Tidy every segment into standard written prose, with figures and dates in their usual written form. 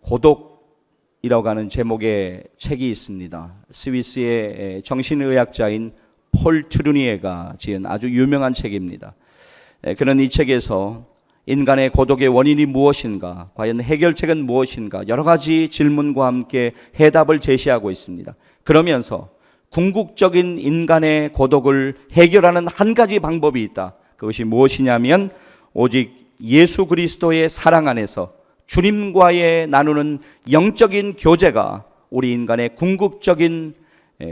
고독이라고 하는 제목의 책이 있습니다. 스위스의 정신의학자인 폴 트루니에가 지은 아주 유명한 책입니다. 그는 이 책에서 인간의 고독의 원인이 무엇인가, 과연 해결책은 무엇인가, 여러 가지 질문과 함께 해답을 제시하고 있습니다. 그러면서 궁극적인 인간의 고독을 해결하는 한 가지 방법이 있다. 그것이 무엇이냐면 오직 예수 그리스도의 사랑 안에서 주님과의 나누는 영적인 교제가 우리 인간의 궁극적인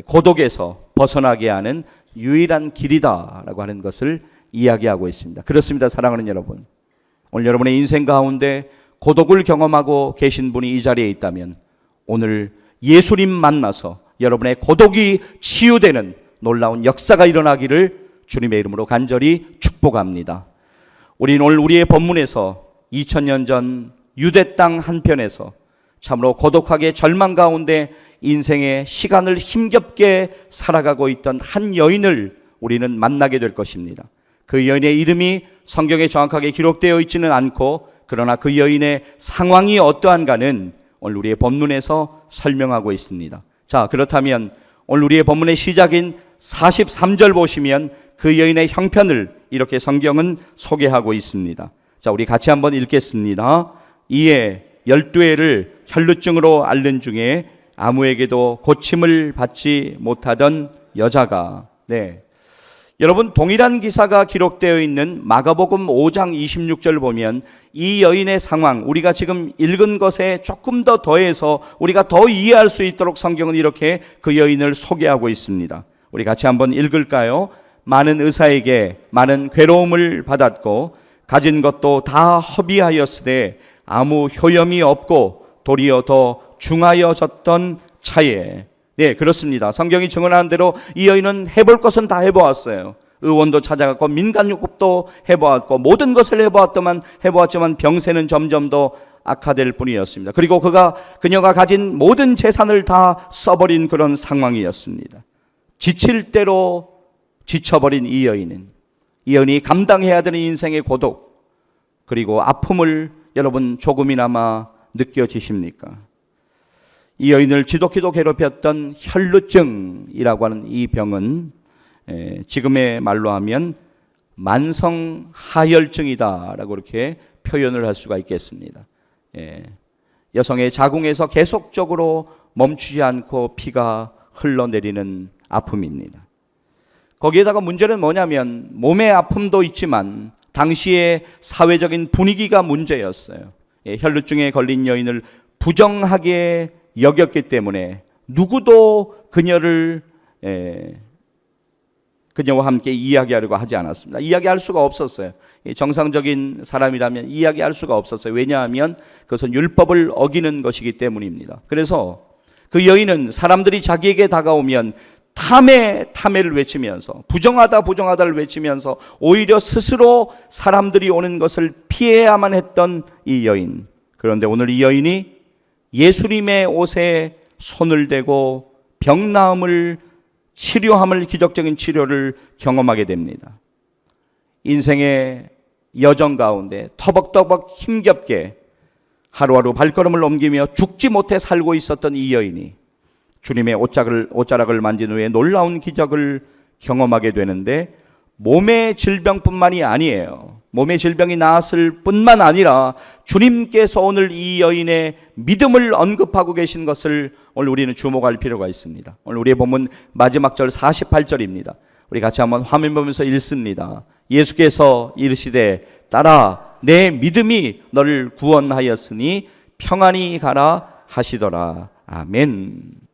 고독에서 벗어나게 하는 유일한 길이다라고 하는 것을 이야기하고 있습니다. 그렇습니다, 사랑하는 여러분. 오늘 여러분의 인생 가운데 고독을 경험하고 계신 분이 이 자리에 있다면 오늘 예수님 만나서 여러분의 고독이 치유되는 놀라운 역사가 일어나기를 주님의 이름으로 간절히 축복합니다. 우리는 오늘 우리의 본문에서 2000년 전 유대 땅 한편에서 참으로 고독하게 절망 가운데 인생의 시간을 힘겹게 살아가고 있던 한 여인을 우리는 만나게 될 것입니다. 그 여인의 이름이 성경에 정확하게 기록되어 있지는 않고, 그러나 그 여인의 상황이 어떠한가는 오늘 우리의 본문에서 설명하고 있습니다. 자, 그렇다면 오늘 우리의 본문의 시작인 43절 보시면 그 여인의 형편을 이렇게 성경은 소개하고 있습니다. 자, 우리 같이 한번 읽겠습니다. 이에 12회를 혈루증으로 앓는 중에 아무에게도 고침을 받지 못하던 여자가, 여러분, 동일한 기사가 기록되어 있는 마가복음 5장 26절 보면 이 여인의 상황, 우리가 지금 읽은 것에 조금 더 더해서 우리가 더 이해할 수 있도록 성경은 이렇게 그 여인을 소개하고 있습니다. 우리 같이 한번 읽을까요? 많은 의사에게 많은 괴로움을 받았고 가진 것도 다 허비하였으되 아무 효염이 없고 도리어 더 중하여졌던 차에, 그렇습니다. 성경이 증언하는 대로 이 여인은 해볼 것은 다 해보았어요. 의원도 찾아갔고 민간요법도 해보았고 모든 것을 해보았지만 병세는 점점 더 악화될 뿐이었습니다. 그리고 그녀가 가진 모든 재산을 다 써버린 그런 상황이었습니다. 지칠 대로 지쳐버린 이 여인이 감당해야 되는 인생의 고독, 그리고 아픔을 여러분 조금이나마 느껴지십니까? 이 여인을 지독히도 괴롭혔던 혈루증이라고 하는 이 병은 지금의 말로 하면 만성하혈증이다라고 이렇게 표현을 할 수가 있겠습니다. 여성의 자궁에서 계속적으로 멈추지 않고 피가 흘러내리는 아픔입니다. 거기에다가 문제는 뭐냐면 몸의 아픔도 있지만 당시의 사회적인 분위기가 문제였어요. 혈루증에 걸린 여인을 부정하게 여겼기 때문에 누구도 그녀와 함께 이야기하려고 하지 않았습니다. 이야기할 수가 없었어요. 정상적인 사람이라면 이야기할 수가 없었어요. 왜냐하면 그것은 율법을 어기는 것이기 때문입니다. 그래서 그 여인은 사람들이 자기에게 다가오면 탐해를 외치면서 부정하다를 외치면서 오히려 스스로 사람들이 오는 것을 피해야만 했던 이 여인. 그런데 오늘 이 여인이 예수님의 옷에 손을 대고 병나음을 치료함을, 기적적인 치료를 경험하게 됩니다. 인생의 여정 가운데 터벅터벅 힘겹게 하루하루 발걸음을 옮기며 죽지 못해 살고 있었던 이 여인이 주님의 옷자락을 만진 후에 놀라운 기적을 경험하게 되는데, 몸의 질병뿐만이 아니에요. 몸의 질병이 나았을 뿐만 아니라 주님께서 오늘 이 여인의 믿음을 언급하고 계신 것을 오늘 우리는 주목할 필요가 있습니다. 오늘 우리의 본문 마지막 절 48절입니다. 우리 같이 한번 화면 보면서 읽습니다. 예수께서 이르시되 따라 내 믿음이 너를 구원하였으니 평안히 가라 하시더라. 아멘.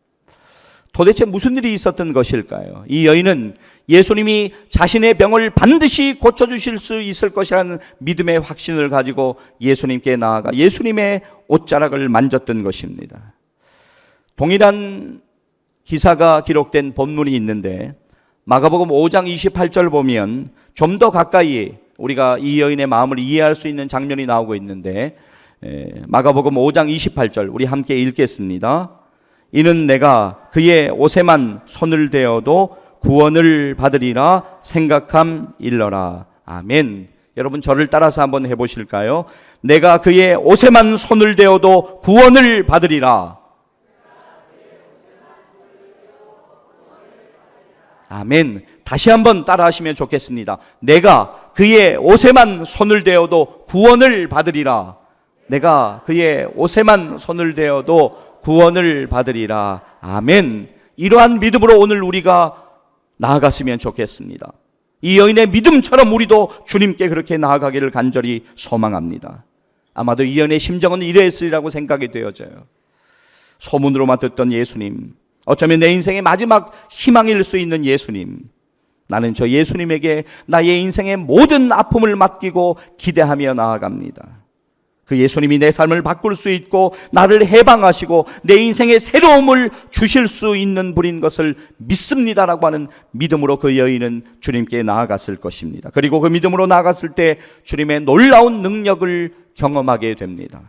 도대체 무슨 일이 있었던 것일까요? 이 여인은 예수님이 자신의 병을 반드시 고쳐주실 수 있을 것이라는 믿음의 확신을 가지고 예수님께 나아가 예수님의 옷자락을 만졌던 것입니다. 동일한 기사가 기록된 본문이 있는데 마가복음 5장 28절 보면 좀 더 가까이 우리가 이 여인의 마음을 이해할 수 있는 장면이 나오고 있는데, 마가복음 5장 28절 우리 함께 읽겠습니다. 이는 내가 그의 옷에만 손을 대어도 구원을 받으리라 생각함일러라. 아멘. 여러분 저를 따라서 한번 해보실까요? 내가 그의 옷에만 손을 대어도 구원을 받으리라. 아멘. 다시 한번 따라 하시면 좋겠습니다. 내가 그의 옷에만 손을 대어도 구원을 받으리라. 내가 그의 옷에만 손을 대어도 구원을 받으리라. 아멘. 이러한 믿음으로 오늘 우리가 나아갔으면 좋겠습니다. 이 여인의 믿음처럼 우리도 주님께 그렇게 나아가기를 간절히 소망합니다. 아마도 이 여인의 심정은 이랬으리라고 생각이 되어져요. 소문으로만 듣던 예수님, 어쩌면 내 인생의 마지막 희망일 수 있는 예수님, 나는 저 예수님에게 나의 인생의 모든 아픔을 맡기고 기대하며 나아갑니다. 그 예수님이 내 삶을 바꿀 수 있고 나를 해방하시고 내 인생의 새로움을 주실 수 있는 분인 것을 믿습니다라고 하는 믿음으로 그 여인은 주님께 나아갔을 것입니다. 그리고 그 믿음으로 나아갔을 때 주님의 놀라운 능력을 경험하게 됩니다.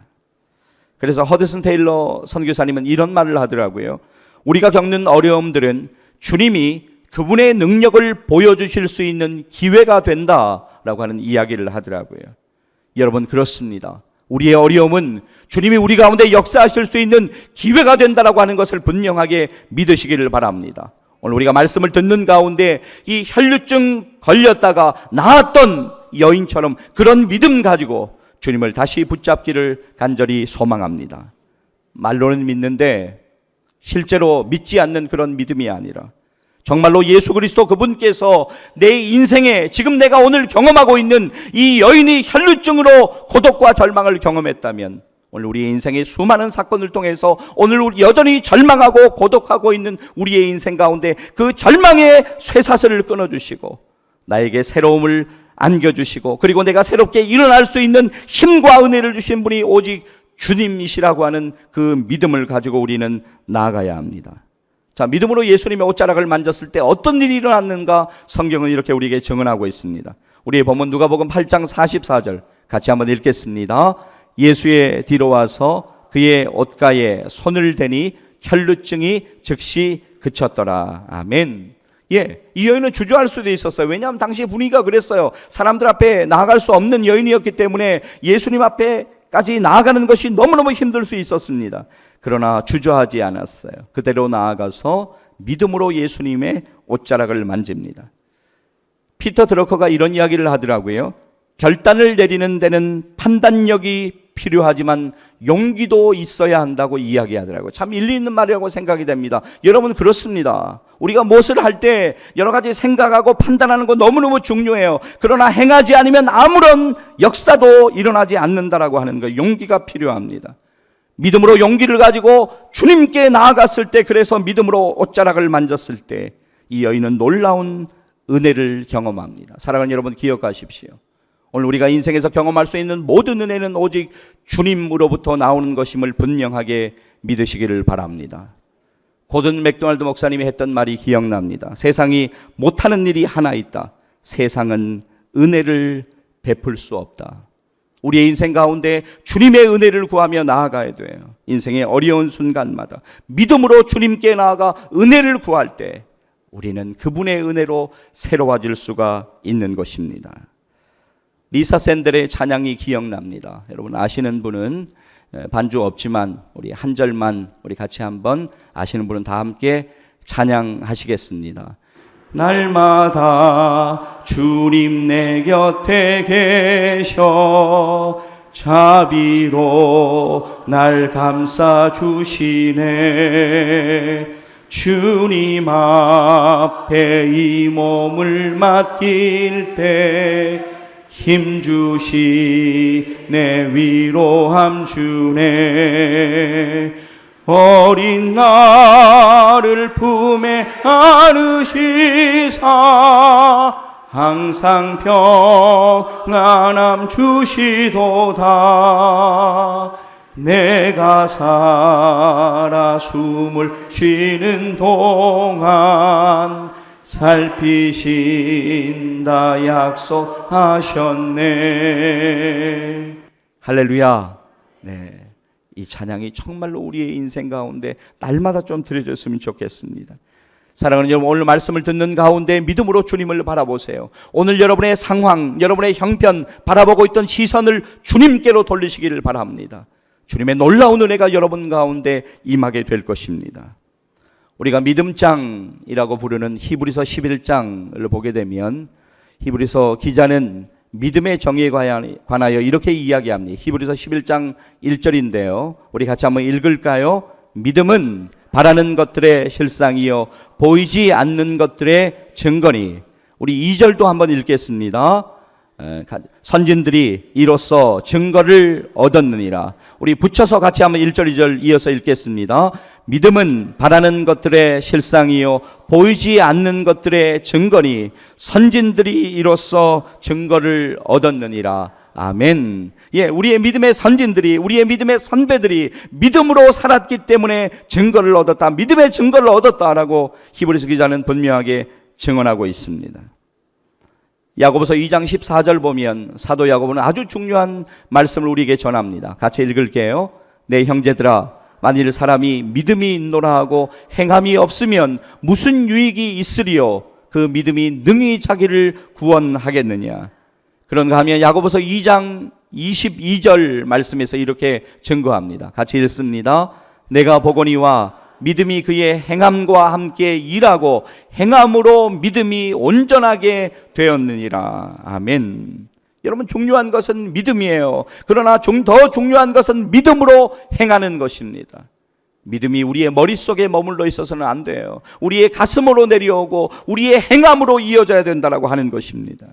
그래서 허드슨 테일러 선교사님은 이런 말을 하더라고요. 우리가 겪는 어려움들은 주님이 그분의 능력을 보여주실 수 있는 기회가 된다라고 하는 이야기를 하더라고요. 여러분, 그렇습니다. 우리의 어려움은 주님이 우리 가운데 역사하실 수 있는 기회가 된다라고 하는 것을 분명하게 믿으시기를 바랍니다. 오늘 우리가 말씀을 듣는 가운데 이 혈루증 걸렸다가 나았던 여인처럼 그런 믿음 가지고 주님을 다시 붙잡기를 간절히 소망합니다. 말로는 믿는데 실제로 믿지 않는 그런 믿음이 아니라 정말로 예수 그리스도 그분께서 내 인생에 지금 내가 오늘 경험하고 있는 이 여인이 혈루증으로 고독과 절망을 경험했다면 오늘 우리의 인생의 수많은 사건을 통해서 오늘 여전히 절망하고 고독하고 있는 우리의 인생 가운데 그 절망의 쇠사슬을 끊어주시고 나에게 새로움을 안겨주시고 그리고 내가 새롭게 일어날 수 있는 힘과 은혜를 주신 분이 오직 주님이시라고 하는 그 믿음을 가지고 우리는 나아가야 합니다. 자, 믿음으로 예수님의 옷자락을 만졌을 때 어떤 일이 일어났는가 성경은 이렇게 우리에게 증언하고 있습니다. 우리의 본문 누가복음 8장 44절 같이 한번 읽겠습니다. 예수의 뒤로 와서 그의 옷가에 손을 대니 혈루증이 즉시 그쳤더라. 아멘. 이 여인은 주저할 수도 있었어요. 왜냐하면 당시 분위기가 그랬어요. 사람들 앞에 나아갈 수 없는 여인이었기 때문에 예수님 앞에까지 나아가는 것이 너무너무 힘들 수 있었습니다. 그러나 주저하지 않았어요. 그대로 나아가서 믿음으로 예수님의 옷자락을 만집니다. 피터 드러커가 이런 이야기를 하더라고요. 결단을 내리는 데는 판단력이 필요하지만 용기도 있어야 한다고 이야기하더라고요. 참 일리 있는 말이라고 생각이 됩니다. 여러분, 그렇습니다. 우리가 무엇을 할 때 여러 가지 생각하고 판단하는 거 너무너무 중요해요. 그러나 행하지 않으면 아무런 역사도 일어나지 않는다라고 하는 거, 용기가 필요합니다. 믿음으로 용기를 가지고 주님께 나아갔을 때, 그래서 믿음으로 옷자락을 만졌을 때 이 여인은 놀라운 은혜를 경험합니다. 사랑하는 여러분, 기억하십시오. 오늘 우리가 인생에서 경험할 수 있는 모든 은혜는 오직 주님으로부터 나오는 것임을 분명하게 믿으시기를 바랍니다. 고든 맥도날드 목사님이 했던 말이 기억납니다. 세상이 못하는 일이 하나 있다. 세상은 은혜를 베풀 수 없다. 우리의 인생 가운데 주님의 은혜를 구하며 나아가야 돼요. 인생의 어려운 순간마다 믿음으로 주님께 나아가 은혜를 구할 때 우리는 그분의 은혜로 새로워질 수가 있는 것입니다. 리사 샌델의 찬양이 기억납니다. 여러분 아시는 분은 반주 없지만 우리 한 절만 우리 같이 한번, 아시는 분은 다 함께 찬양하시겠습니다. 날마다 주님 내 곁에 계셔 자비로 날 감싸 주시네. 주님 앞에 이 몸을 맡길 때 힘주시네, 위로함 주네. 어린 나를 품에 안으시사 항상 평안함 주시도다. 내가 살아 숨을 쉬는 동안 살피신다 약속하셨네. 할렐루야. 네, 이 찬양이 정말로 우리의 인생 가운데 날마다 좀 들려줬으면 좋겠습니다. 사랑하는 여러분, 오늘 말씀을 듣는 가운데 믿음으로 주님을 바라보세요. 오늘 여러분의 상황, 여러분의 형편, 바라보고 있던 시선을 주님께로 돌리시기를 바랍니다. 주님의 놀라운 은혜가 여러분 가운데 임하게 될 것입니다. 우리가 믿음장이라고 부르는 히브리서 11장을 보게 되면 히브리서 기자는 믿음의 정의에 관하여 이렇게 이야기합니다. 히브리서 11장 1절인데요. 우리 같이 한번 읽을까요? 믿음은 바라는 것들의 실상이요 보이지 않는 것들의 증거니. 우리 2절도 한번 읽겠습니다. 선진들이 이로써 증거를 얻었느니라. 우리 붙여서 같이 한번 1절 2절 이어서 읽겠습니다. 믿음은 바라는 것들의 실상이요 보이지 않는 것들의 증거니 선진들이 이로써 증거를 얻었느니라. 아멘. 예, 우리의 믿음의 선진들이, 우리의 믿음의 선배들이 믿음으로 살았기 때문에 증거를 얻었다, 믿음의 증거를 얻었다라고 히브리서 기자는 분명하게 증언하고 있습니다. 야고보서 2장 14절 보면 사도 야고보는 아주 중요한 말씀을 우리에게 전합니다. 같이 읽을게요. 내 형제들아, 만일 사람이 믿음이 있노라 하고 행함이 없으면 무슨 유익이 있으리요? 그 믿음이 능히 자기를 구원하겠느냐? 그런가 하면 야고보서 2장 22절 말씀에서 이렇게 증거합니다. 같이 읽습니다. 내가 보거니와 믿음이 그의 행함과 함께 일하고 행함으로 믿음이 온전하게 되었느니라. 아멘. 여러분, 중요한 것은 믿음이에요. 그러나 더 중요한 것은 믿음으로 행하는 것입니다. 믿음이 우리의 머릿속에 머물러 있어서는 안 돼요. 우리의 가슴으로 내려오고 우리의 행함으로 이어져야 된다고 하는 것입니다.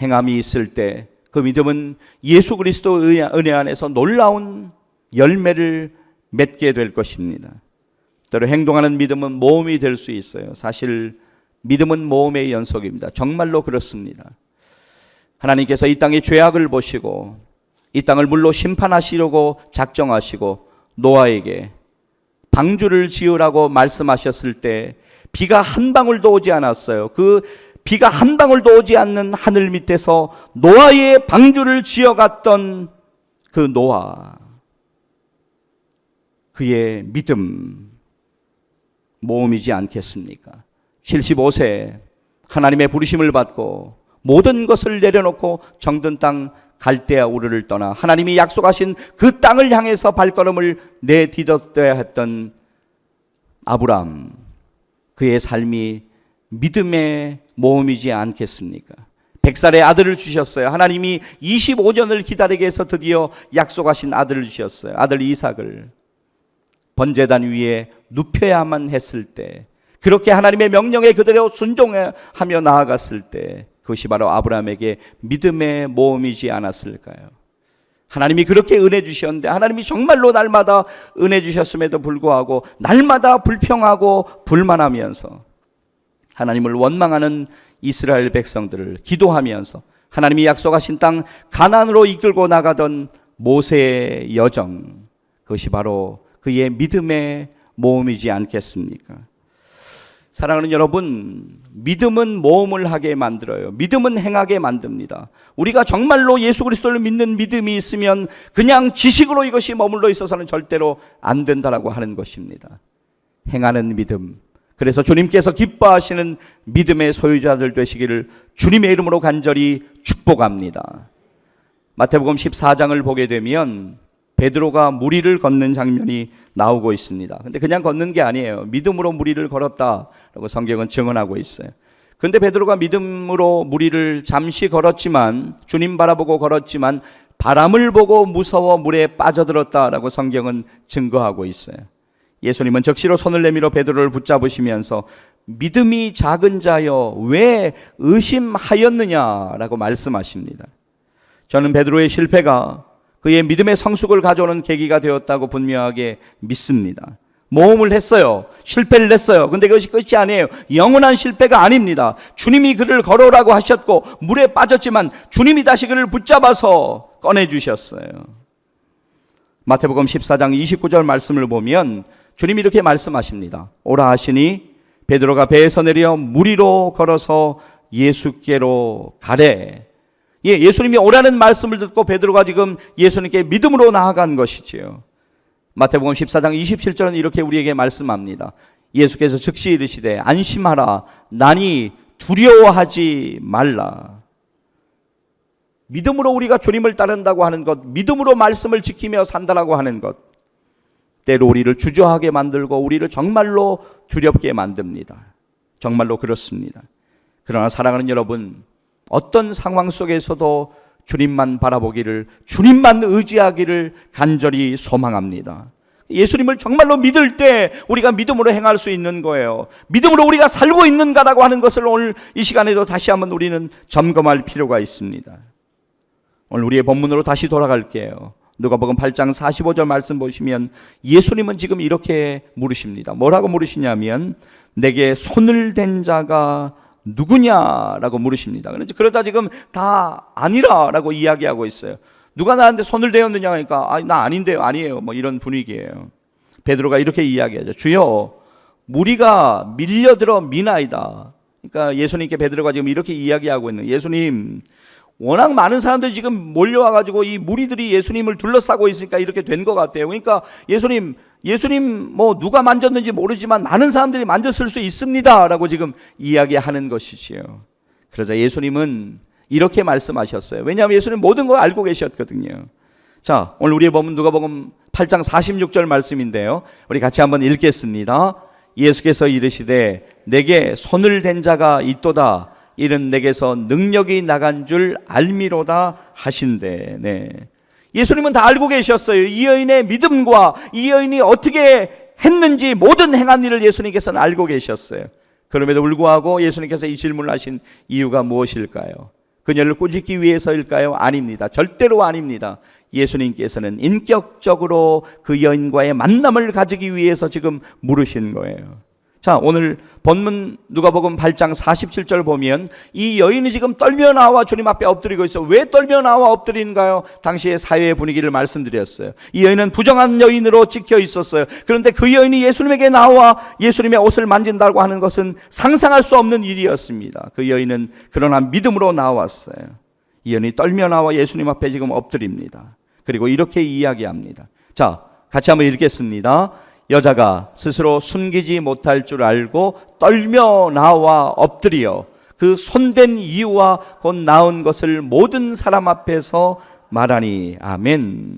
행함이 있을 때 그 믿음은 예수 그리스도의 은혜 안에서 놀라운 열매를 맺게 될 것입니다. 때로 행동하는 믿음은 모험이 될 수 있어요. 사실 믿음은 모험의 연속입니다. 정말로 그렇습니다. 하나님께서 이 땅의 죄악을 보시고 이 땅을 물로 심판하시려고 작정하시고 노아에게 방주를 지으라고 말씀하셨을 때 비가 한 방울도 오지 않았어요. 그 비가 한 방울도 오지 않는 하늘 밑에서 노아의 방주를 지어갔던 그 노아, 그의 믿음, 모험이지 않겠습니까? 75세 하나님의 부르심을 받고 모든 것을 내려놓고 정든 땅 갈대아 우르를 떠나 하나님이 약속하신 그 땅을 향해서 발걸음을 내디뎠어야 했던 아브람, 그의 삶이 믿음의 모험이지 않겠습니까? 100살의 아들을 주셨어요. 하나님이 25년을 기다리게 해서 드디어 약속하신 아들을 주셨어요. 아들 이삭을 번제단 위에 눕혀야만 했을 때, 그렇게 하나님의 명령에 그대로 순종하며 나아갔을 때, 그것이 바로 아브라함에게 믿음의 모험이지 않았을까요? 하나님이 그렇게 은혜 주셨는데, 하나님이 정말로 날마다 은혜 주셨음에도 불구하고 날마다 불평하고 불만하면서 하나님을 원망하는 이스라엘 백성들을 기도하면서 하나님이 약속하신 땅 가나안으로 이끌고 나가던 모세의 여정, 그것이 바로 그의 믿음의 모험이지 않겠습니까? 사랑하는 여러분, 믿음은 모험을 하게 만들어요. 믿음은 행하게 만듭니다. 우리가 정말로 예수 그리스도를 믿는 믿음이 있으면 그냥 지식으로 이것이 머물러 있어서는 절대로 안 된다라고 하는 것입니다. 행하는 믿음, 그래서 주님께서 기뻐하시는 믿음의 소유자들 되시기를 주님의 이름으로 간절히 축복합니다. 마태복음 14장을 보게 되면 베드로가 무리를 걷는 장면이 나오고 있습니다. 근데 그냥 걷는 게 아니에요. 믿음으로 무리를 걸었다라고 성경은 증언하고 있어요. 근데 베드로가 믿음으로 무리를 잠시 걸었지만, 주님 바라보고 걸었지만 바람을 보고 무서워 물에 빠져들었다라고 성경은 증거하고 있어요. 예수님은 적시로 손을 내밀어 베드로를 붙잡으시면서 믿음이 작은 자여 왜 의심하였느냐라고 말씀하십니다. 저는 베드로의 실패가 그의 믿음의 성숙을 가져오는 계기가 되었다고 분명하게 믿습니다. 모험을 했어요. 실패를 했어요. 근데 그것이 끝이 아니에요. 영원한 실패가 아닙니다. 주님이 그를 걸어오라고 하셨고 물에 빠졌지만 주님이 다시 그를 붙잡아서 꺼내주셨어요. 마태복음 14장 29절 말씀을 보면 주님이 이렇게 말씀하십니다. 오라 하시니 베드로가 배에서 내려 물 위로 걸어서 예수께로 가래. 예수님이 오라는 말씀을 듣고 베드로가 지금 예수님께 믿음으로 나아간 것이지요. 마태복음 14장 27절은 이렇게 우리에게 말씀합니다. 예수께서 즉시 이르시되 안심하라 나니 두려워하지 말라. 믿음으로 우리가 주님을 따른다고 하는 것, 믿음으로 말씀을 지키며 산다라고 하는 것, 때로 우리를 주저하게 만들고 우리를 정말로 두렵게 만듭니다. 정말로 그렇습니다. 그러나 사랑하는 여러분, 어떤 상황 속에서도 주님만 바라보기를, 주님만 의지하기를 간절히 소망합니다. 예수님을 정말로 믿을 때 우리가 믿음으로 행할 수 있는 거예요. 믿음으로 우리가 살고 있는가라고 하는 것을 오늘 이 시간에도 다시 한번 우리는 점검할 필요가 있습니다. 오늘 우리의 본문으로 다시 돌아갈게요. 누가복음 8장 45절 말씀 보시면 예수님은 지금 이렇게 물으십니다. 뭐라고 물으시냐면 내게 손을 댄 자가 누구냐라고 물으십니다. 그러자 지금 다 아니라라고 이야기하고 있어요. 누가 나한테 손을 대었느냐 하니까 나 아닌데요, 아니에요, 뭐 이런 분위기예요. 베드로가 이렇게 이야기하죠. 주여, 무리가 밀려들어 미나이다. 그러니까 예수님께 베드로가 지금 이렇게 이야기하고 있는, 예수님, 워낙 많은 사람들이 지금 몰려와가지고 이 무리들이 예수님을 둘러싸고 있으니까 이렇게 된 것 같아요. 그러니까 예수님 뭐 누가 만졌는지 모르지만 많은 사람들이 만졌을 수 있습니다라고 지금 이야기하는 것이지요. 그러자 예수님은 이렇게 말씀하셨어요. 왜냐하면 예수님 모든 걸 알고 계셨거든요. 자, 오늘 우리의 본문 누가복음 8장 46절 말씀인데요, 우리 같이 한번 읽겠습니다. 예수께서 이르시되 내게 손을 댄 자가 있도다. 이는 내게서 능력이 나간 줄 알미로다 하신대. 네. 예수님은 다 알고 계셨어요. 이 여인의 믿음과 이 여인이 어떻게 했는지 모든 행한 일을 예수님께서는 알고 계셨어요. 그럼에도 불구하고 예수님께서 이 질문을 하신 이유가 무엇일까요? 그녀를 꾸짖기 위해서일까요? 아닙니다. 절대로 아닙니다. 예수님께서는 인격적으로 그 여인과의 만남을 가지기 위해서 지금 물으신 거예요. 자, 오늘 본문 누가복음 8장 47절 보면 이 여인이 지금 떨며 나와 주님 앞에 엎드리고 있어요. 왜 떨며 나와 엎드리는가요? 당시의 사회의 분위기를 말씀드렸어요. 이 여인은 부정한 여인으로 찍혀 있었어요. 그런데 그 여인이 예수님에게 나와 예수님의 옷을 만진다고 하는 것은 상상할 수 없는 일이었습니다. 그 여인은 그러나 믿음으로 나왔어요. 이 여인이 떨며 나와 예수님 앞에 지금 엎드립니다. 그리고 이렇게 이야기합니다. 자, 같이 한번 읽겠습니다. 여자가 스스로 숨기지 못할 줄 알고 떨며 나와 엎드려 그 손댄 이유와 곧 나은 것을 모든 사람 앞에서 말하니. 아멘.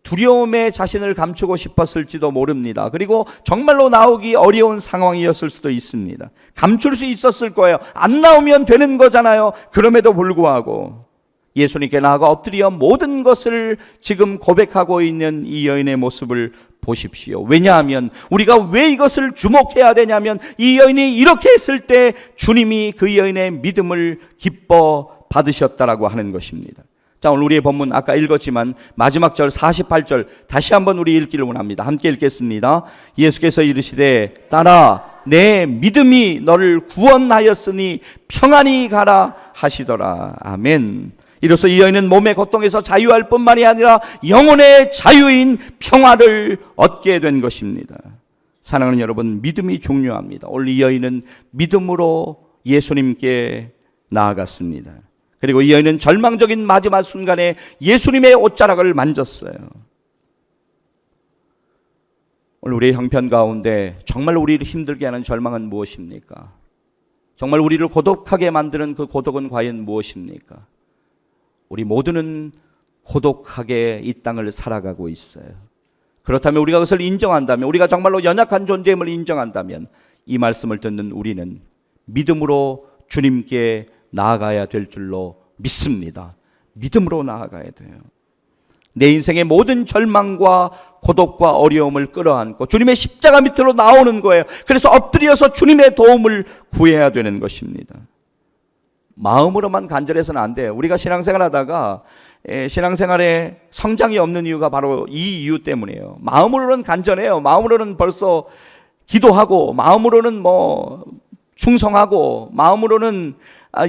두려움에 자신을 감추고 싶었을지도 모릅니다. 그리고 정말로 나오기 어려운 상황이었을 수도 있습니다. 감출 수 있었을 거예요. 안 나오면 되는 거잖아요. 그럼에도 불구하고 예수님께 나아가 엎드려 모든 것을 지금 고백하고 있는 이 여인의 모습을 보십시오. 왜냐하면 우리가 왜 이것을 주목해야 되냐면 이 여인이 이렇게 했을 때 주님이 그 여인의 믿음을 기뻐 받으셨다라고 하는 것입니다. 자, 오늘 우리의 본문 아까 읽었지만 마지막 절 48절 다시 한번 우리 읽기를 원합니다. 함께 읽겠습니다. 예수께서 이르시되 딸아 내 믿음이 너를 구원하였으니 평안히 가라 하시더라. 아멘. 이로써 이 여인은 몸의 고통에서 자유할 뿐만이 아니라 영혼의 자유인 평화를 얻게 된 것입니다. 사랑하는 여러분, 믿음이 중요합니다. 오늘 이 여인은 믿음으로 예수님께 나아갔습니다. 그리고 이 여인은 절망적인 마지막 순간에 예수님의 옷자락을 만졌어요. 오늘 우리의 형편 가운데 정말 우리를 힘들게 하는 절망은 무엇입니까? 정말 우리를 고독하게 만드는 그 고독은 과연 무엇입니까? 우리 모두는 고독하게 이 땅을 살아가고 있어요. 그렇다면 우리가 그것을 인정한다면, 우리가 정말로 연약한 존재임을 인정한다면 이 말씀을 듣는 우리는 믿음으로 주님께 나아가야 될 줄로 믿습니다. 믿음으로 나아가야 돼요. 내 인생의 모든 절망과 고독과 어려움을 끌어안고 주님의 십자가 밑으로 나오는 거예요. 그래서 엎드려서 주님의 도움을 구해야 되는 것입니다. 마음으로만 간절해서는 안 돼요. 우리가 신앙생활 하다가 신앙생활에 성장이 없는 이유가 바로 이 이유 때문이에요. 마음으로는 간절해요. 마음으로는 벌써 기도하고, 마음으로는 충성하고, 마음으로는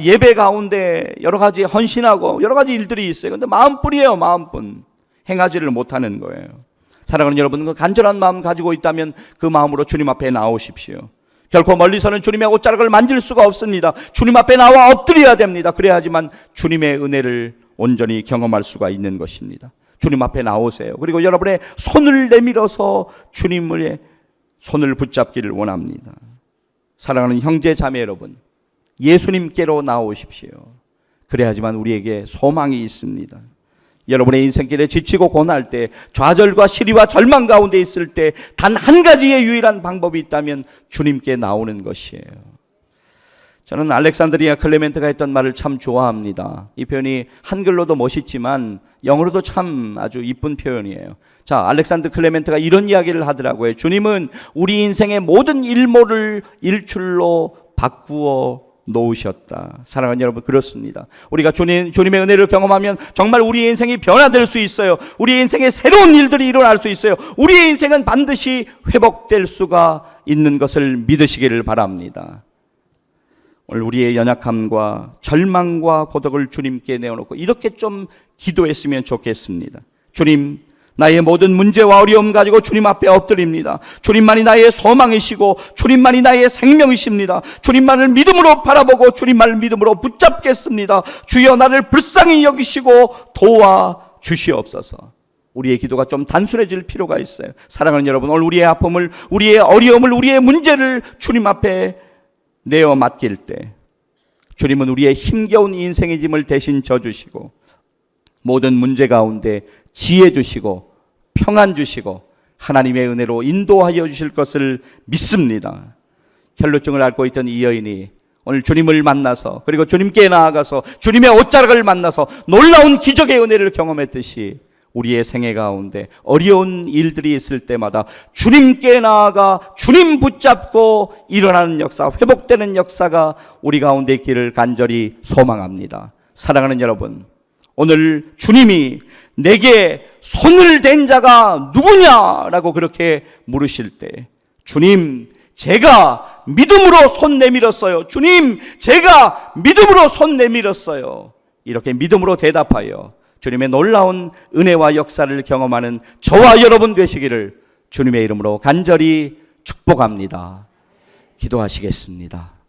예배 가운데 여러 가지 헌신하고 여러 가지 일들이 있어요. 그런데 마음뿐이에요. 마음뿐. 행하지를 못하는 거예요. 사랑하는 여러분, 그 간절한 마음 가지고 있다면 그 마음으로 주님 앞에 나오십시오. 결코 멀리서는 주님의 옷자락을 만질 수가 없습니다. 주님 앞에 나와 엎드려야 됩니다. 그래야지만 주님의 은혜를 온전히 경험할 수가 있는 것입니다. 주님 앞에 나오세요. 그리고 여러분의 손을 내밀어서 주님의 손을 붙잡기를 원합니다. 사랑하는 형제 자매 여러분, 예수님께로 나오십시오. 그래야지만 우리에게 소망이 있습니다. 여러분의 인생길에 지치고 고난할 때, 좌절과 시리와 절망 가운데 있을 때 단 한 가지의 유일한 방법이 있다면 주님께 나오는 것이에요. 저는 알렉산드리아 클레멘트가 했던 말을 참 좋아합니다. 이 표현이 한글로도 멋있지만 영어로도 참 아주 이쁜 표현이에요. 자, 알렉산드 클레멘트가 이런 이야기를 하더라고요. 주님은 우리 인생의 모든 일모를 일출로 바꾸어 놓으셨다. 사랑하는 여러분, 그렇습니다. 우리가 주님의 은혜를 경험하면 정말 우리의 인생이 변화될 수 있어요. 우리의 인생에 새로운 일들이 일어날 수 있어요. 우리의 인생은 반드시 회복될 수가 있는 것을 믿으시기를 바랍니다. 오늘 우리의 연약함과 절망과 고독을 주님께 내어놓고 이렇게 좀 기도했으면 좋겠습니다. 주님, 나의 모든 문제와 어려움 가지고 주님 앞에 엎드립니다. 주님만이 나의 소망이시고 주님만이 나의 생명이십니다. 주님만을 믿음으로 바라보고 주님만을 믿음으로 붙잡겠습니다. 주여, 나를 불쌍히 여기시고 도와주시옵소서. 우리의 기도가 좀 단순해질 필요가 있어요. 사랑하는 여러분, 오늘 우리의 아픔을, 우리의 어려움을, 우리의 문제를 주님 앞에 내어 맡길 때 주님은 우리의 힘겨운 인생의 짐을 대신 져주시고 모든 문제 가운데 지혜 주시고 평안 주시고 하나님의 은혜로 인도하여 주실 것을 믿습니다. 혈루증을 앓고 있던 이 여인이 오늘 주님을 만나서, 그리고 주님께 나아가서 주님의 옷자락을 만나서 놀라운 기적의 은혜를 경험했듯이 우리의 생애 가운데 어려운 일들이 있을 때마다 주님께 나아가 주님 붙잡고 일어나는 역사, 회복되는 역사가 우리 가운데 있기를 간절히 소망합니다. 사랑하는 여러분, 오늘 주님이 내게 손을 댄 자가 누구냐라고 그렇게 물으실 때, 주님, 제가 믿음으로 손 내밀었어요. 주님, 제가 믿음으로 손 내밀었어요. 이렇게 믿음으로 대답하여 주님의 놀라운 은혜와 역사를 경험하는 저와 여러분 되시기를 주님의 이름으로 간절히 축복합니다. 기도하시겠습니다.